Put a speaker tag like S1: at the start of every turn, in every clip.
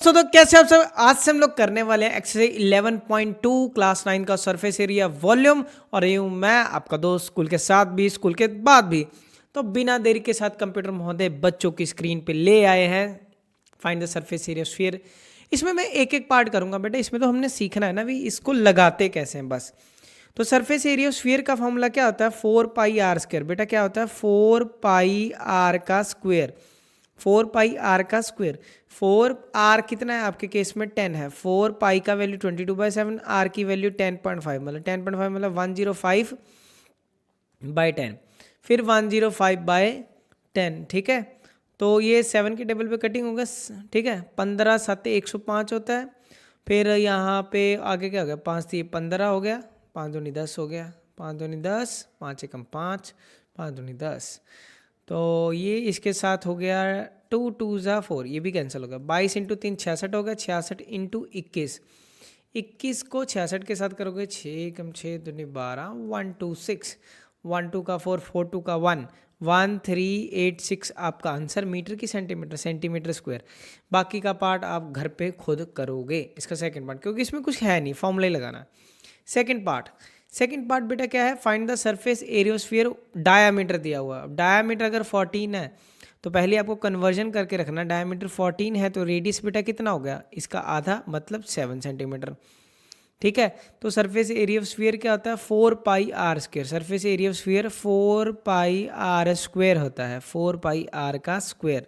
S1: तो कैसे आप सब। आज से हम लोग करने वाले हैं एक्सरसाइज 11.2 क्लास 9 का सरफेस एरिया वॉल्यूम। और ये हूँ मैं आपका दोस्त, स्कूल के साथ भी स्कूल के बाद भी। तो बिना देरी के साथ कंप्यूटर महोदय बच्चों की स्क्रीन पे ले आए हैं find the surface area sphere. इसमें मैं एक एक पार्ट करूंगा बेटा। इसमें तो हमने सीखना है ना भी इसको लगाते कैसे हैं बस। तो सरफेस एरिया स्फीयर का फॉर्मूला क्या होता है? 4 पाई r स्क्वायर। बेटा क्या होता है? 4 पाई r का स्क्वायर। 4 पाई r का स्क्वायर। 4 r कितना है आपके केस में? 10 है। 4 पाई का वैल्यू 22/7, r की वैल्यू 10.5 मतलब 10.5 मतलब 105/10। फिर 105/10। ठीक है, तो ये 7 के टेबल पे कटिंग होगा। ठीक है, 15 7 105 होता है। फिर यहाँ पे आगे क्या हो गया? 5 3 15 हो गया, 5 दूनी 10 हो गया, 5 दूनी 10, 5 एकम 5, 5 दूनी 10। तो ये इसके साथ हो गया 2 2 ज़ा 4, ये भी कैंसिल हो गया। 22 इंटू 3 66 हो गया, 66 इंटू 21। 21 को 66 के साथ करोगे 6 कम 6 दूनी 12, 126। 1 2 का 4, 4 2 का 1, 1386 आपका आंसर मीटर की सेंटीमीटर, सेंटीमीटर स्क्वायर। बाकी का पार्ट आप घर पे खुद करोगे। इसका सेकंड पार्ट, क्योंकि इसमें कुछ है नहीं, फॉर्मूला ही लगाना। सेकंड पार्ट बेटा क्या है? Find the surface area of sphere. Diameter दिया हुआ। डायामीटर अगर 14 है तो पहले आपको कन्वर्जन करके रखना। डायमीटर 14 है तो रेडियस बेटा कितना हो गया? इसका आधा मतलब 7 सेंटीमीटर। ठीक है, तो सरफेस एरिया ऑफ स्फीयर क्या होता है? 4 पाई r square. Surface area of sphere 4 pi r square होता है, 4 पाई r का स्क्वायर।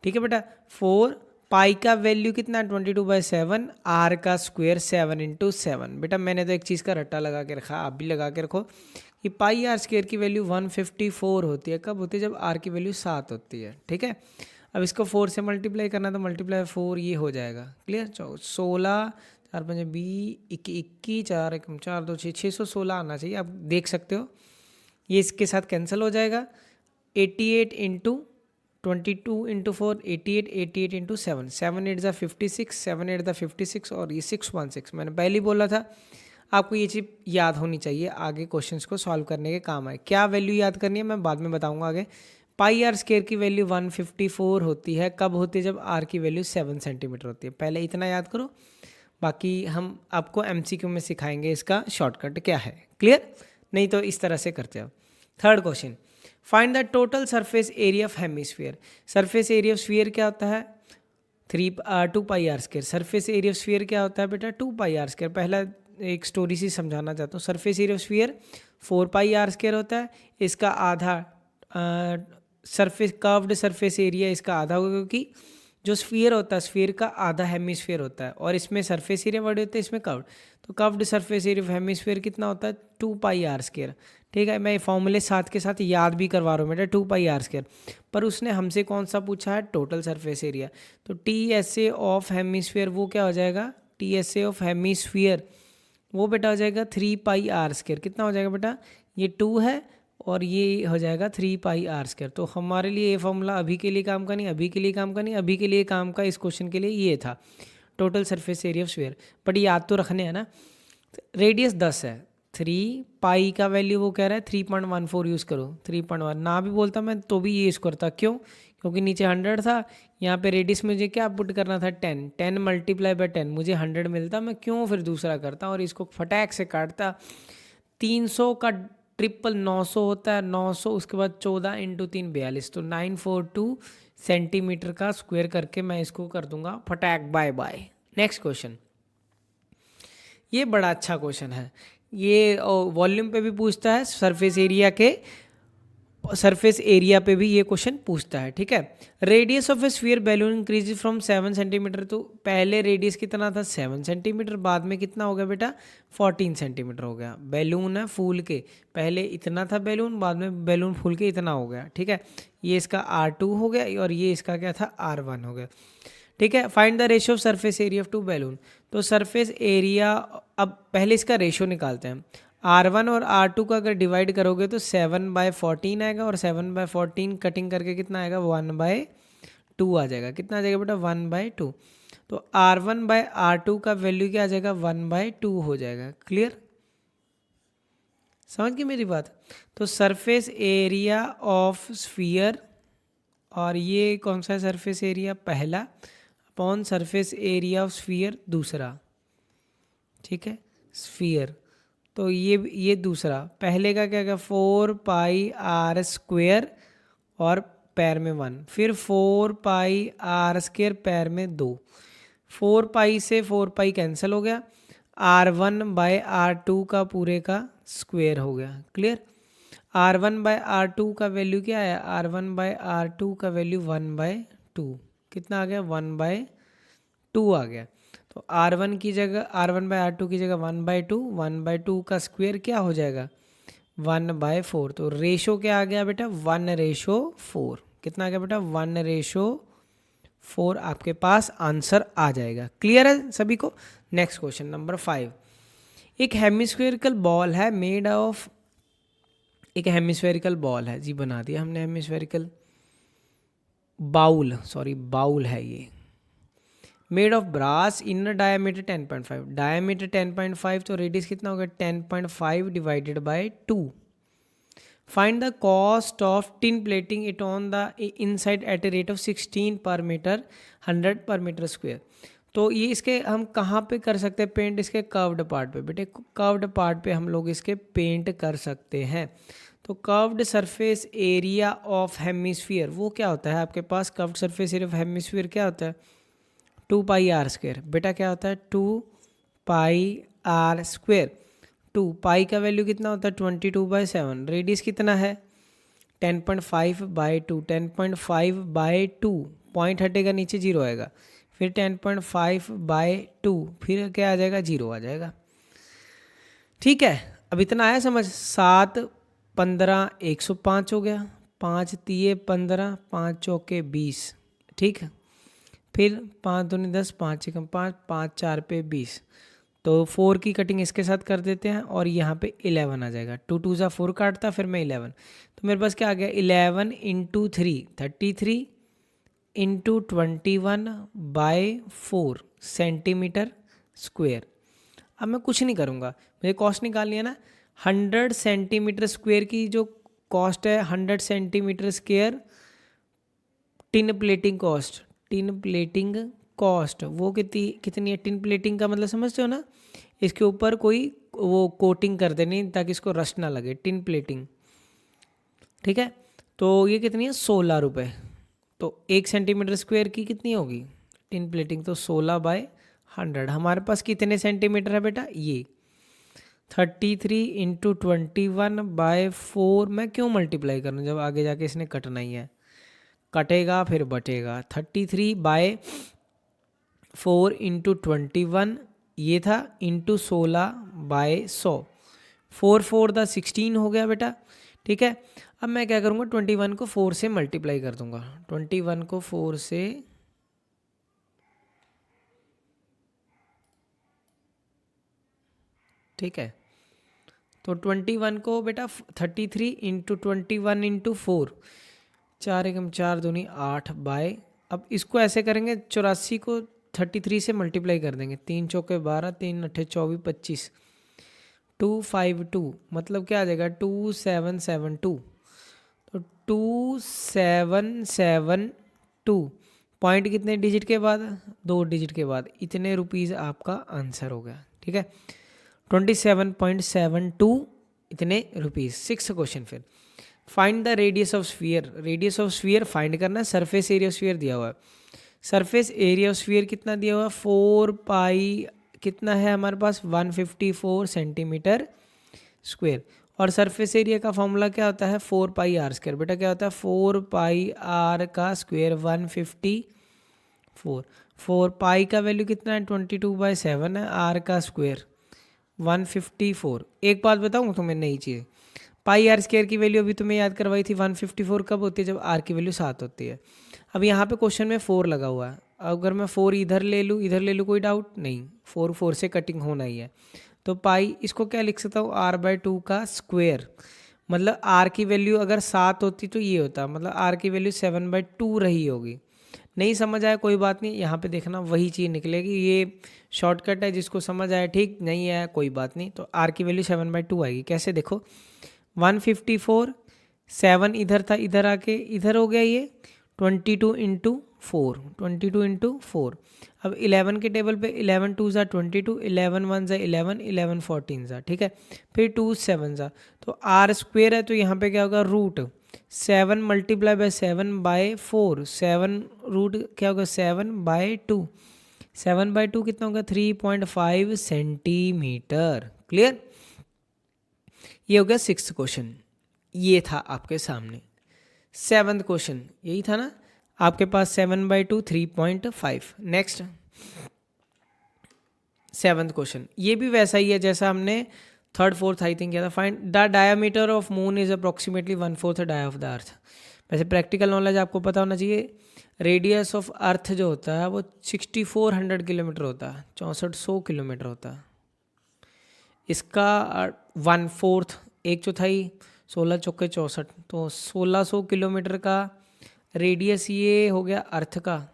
S1: ठीक है बेटा, 4 पाई का वैल्यू कितना है? 22/7, r का स्क्वायर 7 इंटू 7। बेटा मैंने तो एक चीज़ का रट्टा लगा के रखा, आप भी लगा के रखो कि पाई r स्क्वायर की वैल्यू 154 होती है। कब होती है? जब r की वैल्यू 7 होती है। ठीक है, अब इसको 4 से मल्टीप्लाई करना तो मल्टीप्लाई 4 ये हो जाएगा। क्लियर? 16 4 5 20 21 4 1 4 2 6 616 आना चाहिए। आप देख सकते हो ये इसके साथ कैंसिल हो जाएगा। 88 इंटू 22 इंटू 4 88, 88 इंटू 7, 7 8 ज़ा 56, 7 8 ज़ा 56 और ये 616। मैंने पहले ही बोला था आपको ये चीज़ याद होनी चाहिए, आगे क्वेश्चंस को सॉल्व करने के काम आए। क्या वैल्यू याद करनी है मैं बाद में बताऊंगा आगे। पाई r स्क्वायर की वैल्यू 154 होती है। कब होती है? जब r की वैल्यू 7 सेंटीमीटर होती है। पहले इतना याद करो, बाकी हम आपको एमसीक्यू में सिखाएंगे इसका शॉर्टकट क्या है। क्लियर? नहीं तो इस तरह से करते हो। Third question, find the total surface area of hemisphere. Surface area of sphere क्या होता है? 2 पाई r square. Surface area of sphere क्या होता है बेटा? 2 पाई r स्क्वायर। पहला एक स्टोरी सी समझाना चाहता हूँ। Surface area of sphere 4 pi r square होता है। इसका आधा सरफेस कर्व्ड सरफेस एरिया इसका आधा होगा, क्योंकि जो स्फीयर होता है स्फीयर का आधा हेमिस्फीयर होता है और इसमें सरफेस एरिया बड़े होते हैं, इसमें कर्व्ड। तो curved surface area of hemisphere कितना होता है? 2 पाई r स्क्वायर। ठीक है, मैं फॉर्मूले साथ के साथ याद भी करवा रहा हूँ बेटा, 2 पाई r स्क्वायर। पर उसने हमसे कौन सा पूछा है? Total surface area. तो TSA ऑफ हेमिस्फीयर वो क्या हो जाएगा? TSA ऑफ हेमिस्फीयर वो बेटा हो जाएगा 3 पाई r स्क्वायर। कितना हो जाएगा बेटा? ये 2 है और ये हो जाएगा 3 पाई r स्क्वायर। तो हमारे लिए ये फॉर्मूला अभी के लिए काम का नहीं, अभी के लिए काम का नहीं, अभी के लिए काम का इस क्वेश्चन के लिए ये था total surface area of sphere. But याद तो रखने हैं ना। रेडियस 10 है, 3 पाई का वैल्यू वो कह रहा है 3.14 यूज़ करो। 3.1 ना भी बोलता मैं तो भी ये यूज़ करता। क्यों? क्योंकि नीचे 100 था, यहाँ पे रेडियस मुझे क्या पुट करना था? 10। 10 मल्टीप्लाई बाय 10 मुझे 100 मिलता। मैं क्यों फिर दूसरा करता और इसको फटाक से काटता। 300 का ट्रिपल 900 होता है, 900 उसके बाद 14 इंटू 3 42, तो 942 सेंटीमीटर का स्क्वायर करके मैं इसको कर दूंगा फटाक। Bye bye. नेक्स्ट क्वेश्चन, ये बड़ा अच्छा क्वेश्चन है। ये वॉल्यूम पे भी पूछता है, सरफेस एरिया पे भी ये क्वेश्चन पूछता है। ठीक है, radius of A sphere balloon increase from 7 centimetre. तो पहले रेडियस कितना था? 7 सेंटीमीटर, बाद में कितना हो गया बेटा? 14 सेंटीमीटर हो गया। बैलून है फूल के, पहले इतना था बैलून, बाद में बैलून फूल के इतना हो गया। ठीक है, ये इसका R2 हो गया और ये इसका क्या था? R1 हो गया। ठीक है, find the ratio of surface area of 2 balloon. तो सरफेस एरिया, अब पहले इसका रेशियो निकालते हैं। R1 और R2 का अगर डिवाइड करोगे तो 7/14 आएगा और 7/14 कटिंग करके कितना आएगा? 1/2 आ जाएगा। कितना आ जाएगा बेटा? 1/2। तो R1/R2 का वैल्यू क्या आ जाएगा? 1/2 हो जाएगा। क्लियर? समझ गए मेरी बात? तो सरफेस एरिया ऑफ स्फीयर, और ये कौन सा सरफेस एरिया? पहला। Upon surface area of sphere दूसरा, ठीक है, स्फीयर। तो ये दूसरा, पहले का क्या क्या 4πr² और पैर में 1, फिर 4πr² पैर में 2, 4π से 4π कैंसिल हो गया, r1/r2 का पूरे का स्क्वायर हो गया। क्लियर। r1/r2 का वैल्यू क्या है, r1/r2 का वैल्यू 1/2, कितना आ गया 1/2 आ गया। तो r1 की जगह r1/r2 की जगह 1/2, 1/2 का स्क्वायर क्या हो जाएगा 1/4। तो रेशो क्या आ गया बेटा 1:4, कितना आ गया बेटा 1:4 आपके पास आंसर आ जाएगा। क्लियर है सभी को। नेक्स्ट क्वेश्चन नंबर 5, एक हेमिस्फेरिकल बॉल है मेड ऑफ, एक हेमिस्फेरिकल बॉल है जी, बना दिया हमने हेमिस्फेरिकल बाउल, सॉरी बाउल है ये, made of brass, inner diameter 10.5, diameter 10.5, तो रेडियस कितना होगा 10.5 divided by 2। Find the cost of tin plating it on the inside at a rate of 16 per metre 100 पर मीटर स्क्वायर। तो ये इसके हम कहाँ पे कर सकते हैं पेंट, इसके कर्व्ड पार्ट पे बेटे, कर्व्ड पार्ट पे हम लोग इसके पेंट कर सकते हैं। तो curved surface area of hemisphere वो क्या होता है आपके पास, curved surface area of hemisphere क्या होता है 2πr²। बेटा क्या होता है 2πr²। 2 पाई का वैल्यू कितना होता है 22/7, रेडियस कितना है 10.5/2, 10.5/2, पॉइंट हटेगा नीचे 0 आएगा, फिर 10.5/2, फिर क्या आ जाएगा 0 आ जाएगा। ठीक है, अब इतना आया समझ। 7 15 105 हो गया, 5 तिये 15, 5 चौके 20, ठीक है, फिर 5 दूनी 10, 5 एकम 5, 5 4 पे 20, तो 4 की कटिंग इसके साथ कर देते हैं और यहाँ पे 11 आ जाएगा, 2 2 ज़ा 4 काटता, फिर मैं 11, तो मेरे पास क्या आ गया 11 × 3 33 × 21/4 सेंटीमीटर स्क्वायर। अब मैं कुछ नहीं करूँगा, मुझे कॉस्ट निकालनी है ना। 100 सेंटीमीटर स्क्वायर की जो कॉस्ट है 100 centimetre square tin plating cost, tin plating cost वो कितनी है, टिन प्लेटिंग का मतलब समझते हो ना, इसके ऊपर कोई वो कोटिंग कर देनी ताकि इसको रस्ट ना लगे, टिन प्लेटिंग, ठीक है। तो ये कितनी है 16 रुपये। तो 1 सेंटीमीटर स्क्वायर की कितनी होगी टिन प्लेटिंग, तो 16/100। हमारे पास कितने सेंटीमीटर है बेटा, ये 33 × 21/4। मैं क्यों मल्टीप्लाई करूँ जब आगे जाके इसने कटना ही है, कटेगा फिर बटेगा। 33/4 × 21 ये था इंटू 16/100, 4 4 दा 16 हो गया बेटा, ठीक है। अब मैं क्या करूँगा 21 को 4 से मल्टीप्लाई कर दूंगा, 21 को 4 से, ठीक है। तो 21 को बेटा 33 × 21 × 4, 4 एकम 4 दूनी 8 बाय, अब इसको ऐसे करेंगे 84 को 33 से मल्टीप्लाई कर देंगे, 3 चौके 12, 3 अट्ठे 24, 25, 252, मतलब क्या आ जाएगा 2772। तो 2772 पॉइंट कितने डिजिट के बाद, 2 डिजिट के बाद, इतने रुपीज़ आपका आंसर हो गया, ठीक है। 27.72 इतने रुपीज़। 6 क्वेश्चन फिर, find the radius of sphere. Radius of sphere find करना है, सरफेस एरिया ऑफ स्फीयर दिया हुआ है। सरफेस एरिया ऑफ स्फीयर कितना दिया हुआ है 4π, कितना है हमारे पास 154 सेंटीमीटर स्क्वायर, और सरफेस एरिया का फॉर्मूला क्या होता है 4πr²। बेटा क्या होता है 4πr का स्क्वायर 154, 4π का वैल्यू कितना है 22/7 है, r का स्क्वायर 154। एक बात बताऊँ तुम्हें नई चीज़, πr² की वैल्यू अभी तुम्हें याद करवाई थी, 154 कब होती है जब r की वैल्यू 7 होती है। अब यहाँ पे क्वेश्चन में 4 लगा हुआ है, अगर मैं 4 इधर ले लूँ इधर ले लूँ कोई डाउट नहीं, 4 से कटिंग होना ही है। तो पाई इसको क्या लिख सकता हूँ r/2 का स्क्वायर, मतलब r की वैल्यू अगर 7 होती तो ये होता, मतलब r की वैल्यू 7/2 रही होगी। नहीं समझ आया कोई बात नहीं, यहाँ पे देखना वही चीज़ निकलेगी, ये शॉर्टकट है, जिसको समझ आया ठीक, नहीं आया कोई बात नहीं। तो r की वैल्यू 7/2 आएगी, कैसे देखो 154, 7 इधर था, इधर आके इधर हो गया ये 22 × 4, 22 इंटू 4। अब 11 के टेबल पे 11 टू ज़ा 22, 11 वन ज़ा 11, 11 14 ज़ा, ठीक है। फिर 2 7 ज़ा, तो आर स्क्वेयर है तो यहाँ पे क्या होगा root 7 multiply by 7 by 4, 7 root क्या होगा 7 बाय 2, 7 बाय 2 कितना होगा 3.5 सेंटीमीटर। क्लियर। ये हो गया 6th क्वेश्चन, ये था आपके सामने। 7th क्वेश्चन यही था ना आपके पास, 7 बाई 2 3.5। नेक्स्ट 7th क्वेश्चन, ये भी वैसा ही है जैसा हमने 3rd 4th आई थिंक किया था। Find the diameter of moon is approximately 1/4 dia of the earth. वैसे प्रैक्टिकल नॉलेज आपको पता होना चाहिए, रेडियस ऑफ अर्थ जो होता है वो 6400 किलोमीटर होता है, 6400 किलोमीटर होता है। इसका 1/4 1/4, 16 चौके 64, तो 1600 किलोमीटर का रेडियस ये हो गया अर्थ का,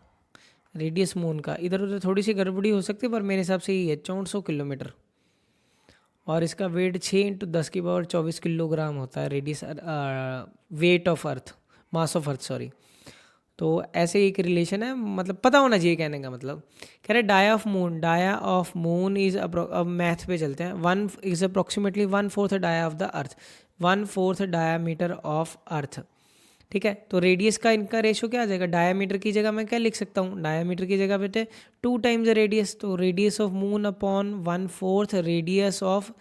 S1: रेडियस मून का। इधर उधर थोड़ी सी गड़बड़ी हो सकती है पर मेरे हिसाब से यही है 6400 किलोमीटर। और इसका वेट 6 × 10⁻24 किलोग्राम होता है, radius weight of earth, mass of earth sorry. तो ऐसे एक रिलेशन है, मतलब पता होना चाहिए कहने का मतलब। कह रहे डाया ऑफ मून इज, अब मैथ पे चलते हैं। 1 is approximately 1/4 dia of the earth, 1/4 diameter of earth, ठीक है। तो रेडियस का इनका रेशियो क्या आ जाएगा, डायामीटर की जगह मैं क्या लिख सकता हूँ, डायामीटर की जगह बेटे 2 टाइम्स रेडियस, तो radius of moon upon 1/4 radius of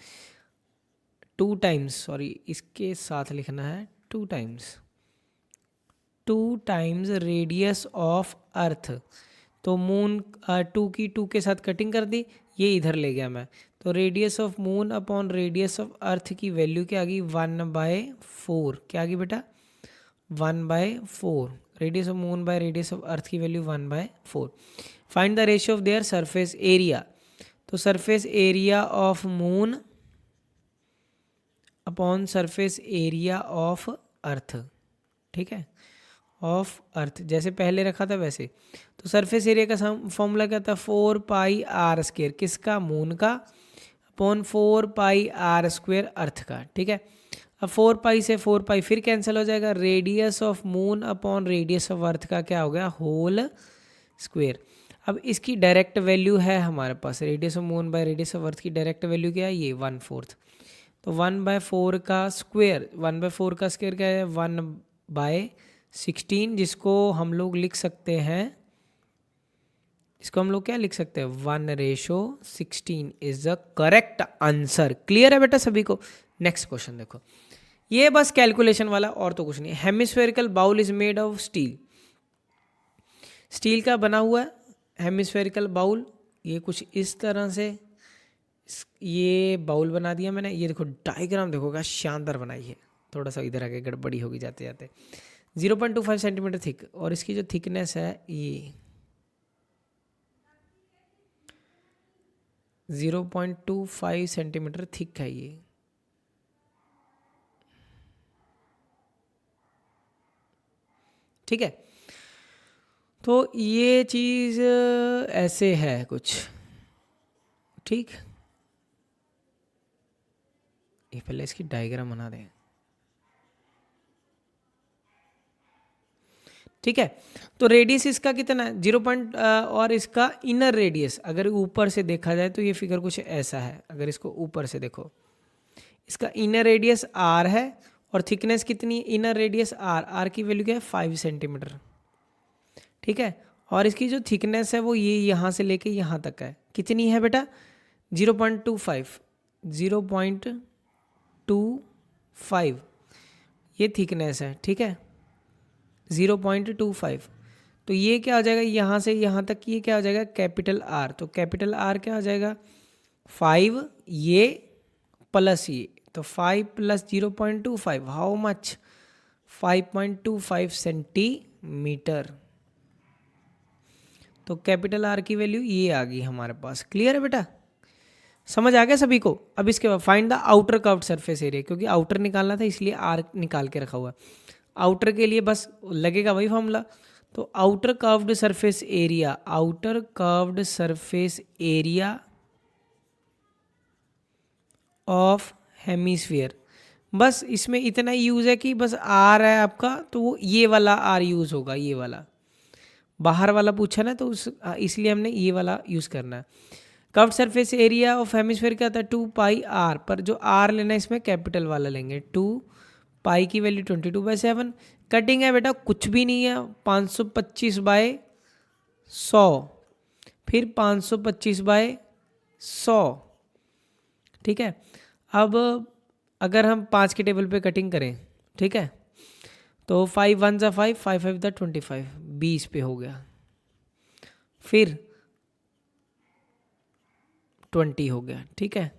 S1: 2 times, sorry इसके साथ लिखना है 2 टाइम्स रेडियस ऑफ अर्थ। तो मून 2 की 2 के साथ कटिंग कर दी, ये इधर ले गया मैं, तो radius of moon upon radius of earth की वैल्यू क्या आ गई 1/4। क्या आ गई बेटा 1/4। Radius of moon by radius of earth की value 1/4। Find the ratio of their surface area. तो surface area of moon upon surface area of earth, ठीक है, ऑफ अर्थ जैसे पहले रखा था वैसे। तो सरफेस एरिया का फॉर्मूला क्या था 4πr², किसका मून का, अपॉन 4πr² अर्थ का, ठीक है। अब 4π से 4π फिर कैंसिल हो जाएगा, radius of moon upon radius of अर्थ का क्या हो गया होल स्क्वेयर। अब इसकी डायरेक्ट वैल्यू है हमारे पास, radius of moon by radius of earth की डायरेक्ट वैल्यू क्या है ये 1/4। तो 1/4 का स्क्वेयर, 1/4 का स्क्वेयर क्या है 1/16, जिसको हम लोग लिख सकते हैं, इसको हम लोग क्या लिख सकते हैं 1/16 is the correct answer. Clear है बेटा सभी को। नेक्स्ट क्वेश्चन देखो, ये बस कैलकुलेशन वाला और तो कुछ नहीं। Hemispherical bowl is made of steel, steel का बना हुआ है हेमिस्फेरिकल बाउल। ये कुछ इस तरह से ये बाउल बना दिया मैंने। ये देखो डायग्राम देखो क्या शानदार बनाई है, थोड़ा सा इधर आके गड़बड़ी होगी जाते जाते। 0.25 सेंटीमीटर थिक, और इसकी जो थिकनेस है ये 0.25 सेंटीमीटर थिक है ये, ठीक है। तो ये चीज़ ऐसे है कुछ, ठीक। ये पहले इसकी डायग्राम बना दें, ठीक है। तो रेडियस इसका कितना है 0. और इसका इनर रेडियस अगर ऊपर से देखा जाए तो ये फिगर कुछ ऐसा है। अगर इसको ऊपर से देखो, इसका इनर रेडियस r है और थिकनेस कितनी, इनर रेडियस r की वैल्यू क्या है 5 सेंटीमीटर, ठीक है। और इसकी जो थिकनेस है वो ये यहाँ से लेके यहाँ तक है, कितनी है बेटा 0.25, 0.25 ये थिकनेस है, ठीक है 0.25। तो ये क्या हो जाएगा यहाँ से यहाँ तक, ये क्या हो जाएगा कैपिटल R। तो कैपिटल R क्या हो जाएगा 5 ये प्लस ये, तो 5 + 0.25 हाउ मच 5.25 सेंटीमीटर। तो कैपिटल R की वैल्यू ये आ गई हमारे पास। क्लियर है बेटा, समझ आ गया सभी को। अब इसके बाद find the outer curved surface area, क्योंकि आउटर निकालना था इसलिए R निकाल के रखा हुआ है। आउटर के लिए बस लगेगा वही फॉर्मूला। तो outer curved surface area, outer curved surface area of hemisphere, बस इसमें इतना यूज़ है कि बस R है आपका, तो वो ये वाला R यूज़ होगा, ये वाला बाहर वाला पूछा ना, तो उस इसलिए हमने ये वाला यूज़ करना है। Curved surface area of hemisphere क्या होता है 2 पाई आर, पर जो आर लेना है इसमें कैपिटल वाला लेंगे। 2 पाई की वैल्यू 22/7। कटिंग है बेटा कुछ भी नहीं है, 525/100, फिर 525/100, ठीक है। अब अगर हम 5 के टेबल पे कटिंग करें, ठीक है, तो 5 1 जा 5, 5 5 जा 25, 20 पे हो गया, फिर 20 हो गया, ठीक है।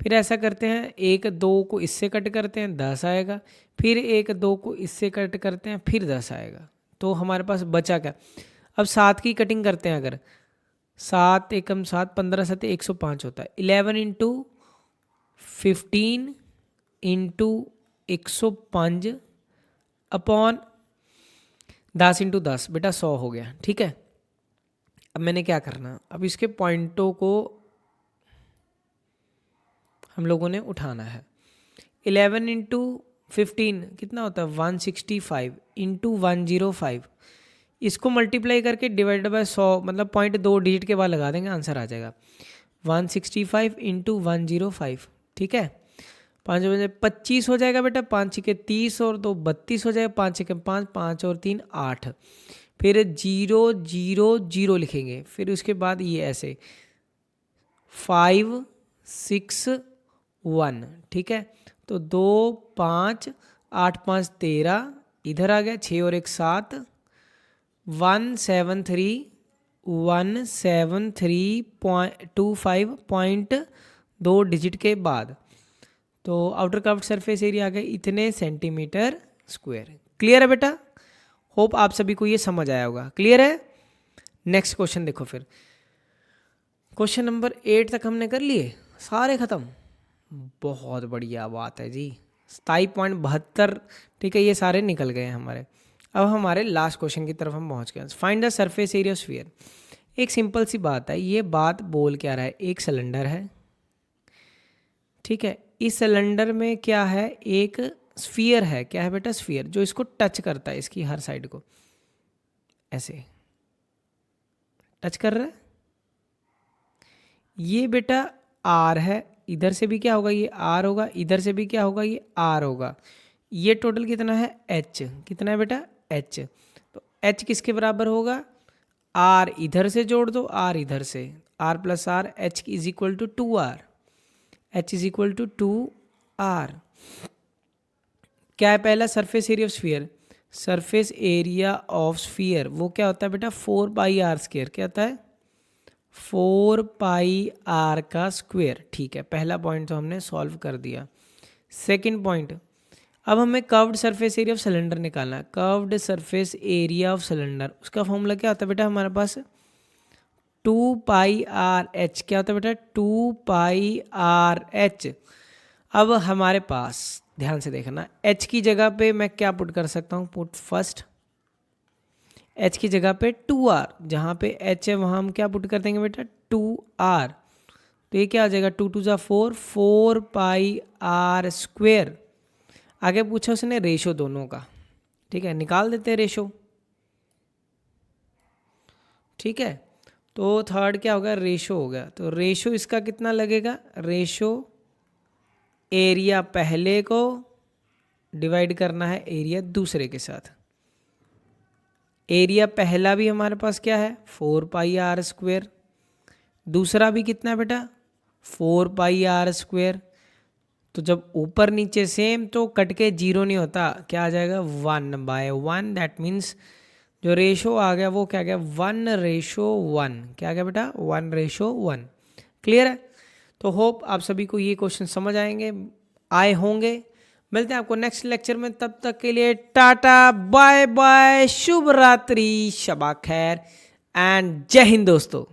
S1: फिर ऐसा करते हैं, 1 2 को इससे कट करते हैं 10 आएगा, फिर 1 2 को इससे कट करते हैं फिर 10 आएगा, तो हमारे पास बचा क्या। अब 7 की कटिंग करते हैं, अगर 7 एकम 7, 15 7 105 होता है। 11 इंटू 15 इंटू 105 अपॉन 10 इंटू 10 बेटा 100 हो गया, ठीक है। अब मैंने क्या करना, अब इसके पॉइंटों को हम लोगों ने उठाना है। 11 इंटू 15 कितना होता है 165 इंटू 105, इसको मल्टीप्लाई करके डिवाइड बाय 100, मतलब 0.2 डिजिट के बाद लगा देंगे, आंसर आ जाएगा 165 इंटू 105, ठीक है। 5 बजे 25 हो जाएगा बेटा, 5 के 30 और 2 32 हो जाएगा, 5 के 5, 5 और 3 8, फिर 0 0 0 लिखेंगे, फिर उसके बाद ये ऐसे 5 6 1, ठीक है। तो 2 5 8 5 13, इधर आ गया 6 और 1 7, 173.25.2 डिजिट के बाद, तो आउटर कर्व्ड सरफेस एरिया आ गया इतने सेंटीमीटर स्क्वायर। क्लियर है बेटा, होप आप सभी को ये समझ आया होगा। क्लियर है। नेक्स्ट क्वेश्चन देखो, फिर क्वेश्चन नंबर 8 तक हमने कर लिए सारे खत्म, बहुत बढ़िया बात है जी। 27.72, ठीक है, ये सारे निकल गए हैं हमारे। अब हमारे लास्ट क्वेश्चन की तरफ हम पहुंच गए। Find the surface area of sphere. एक सिंपल सी बात है, ये बात बोल क्या रहा है, एक सिलेंडर है, ठीक है। इस सिलेंडर में क्या है, एक स्फीयर है, क्या है बेटा स्फीयर, जो इसको टच करता है, इसकी हर साइड को ऐसे टच कर रहा है। ये बेटा आर है, इधर से भी क्या होगा, ये आर होगा, इधर से भी क्या होगा, ये आर होगा। ये टोटल कितना है एच, कितना है बेटा एच। तो एच किसके बराबर होगा, आर इधर से जोड़ दो, आर इधर से, R plus R, H is equal to 2r, H is equal to 2r। क्या है पहला, surface area of sphere. Surface area of sphere वो क्या होता है बेटा 4πr², क्या होता है 4πr का स्क्वायर, ठीक है। पहला पॉइंट तो हमने सॉल्व कर दिया। सेकंड पॉइंट, अब हमें curved surface area of cylinder निकालना है। Curved surface area of cylinder, उसका फॉर्मूला क्या होता है बेटा हमारे पास 2πrh, क्या होता है बेटा 2πrh। अब हमारे पास ध्यान से देखना, h की जगह पे मैं क्या पुट कर सकता हूँ, पुट फर्स्ट h की जगह पे 2r, जहाँ पे h है वहाँ हम क्या पुट कर देंगे बेटा 2r, तो ये क्या आ जाएगा 2 2 जा 4, 4πr²। आगे पूछा उसने रेशो दोनों का, ठीक है, निकाल देते हैं रेशो, ठीक है। तो थर्ड क्या होगा, रेशो हो गया, तो रेशो इसका कितना लगेगा, रेशो एरिया पहले को डिवाइड करना है एरिया दूसरे के साथ। एरिया पहला भी हमारे पास क्या है 4πr², दूसरा भी कितना है बेटा 4πr²। तो जब ऊपर नीचे सेम तो कट के 0 नहीं होता, क्या आ जाएगा 1/1, दैट मीन्स जो रेशो आ गया वो क्या गया 1:1, क्या गया बेटा 1:1। क्लियर है। तो होप आप सभी को ये क्वेश्चन समझ आए होंगे। मिलते हैं आपको नेक्स्ट लेक्चर में, तब तक के लिए टाटा बाय बाय, शुभ रात्रि, शबा खैर एंड जय हिंद दोस्तों।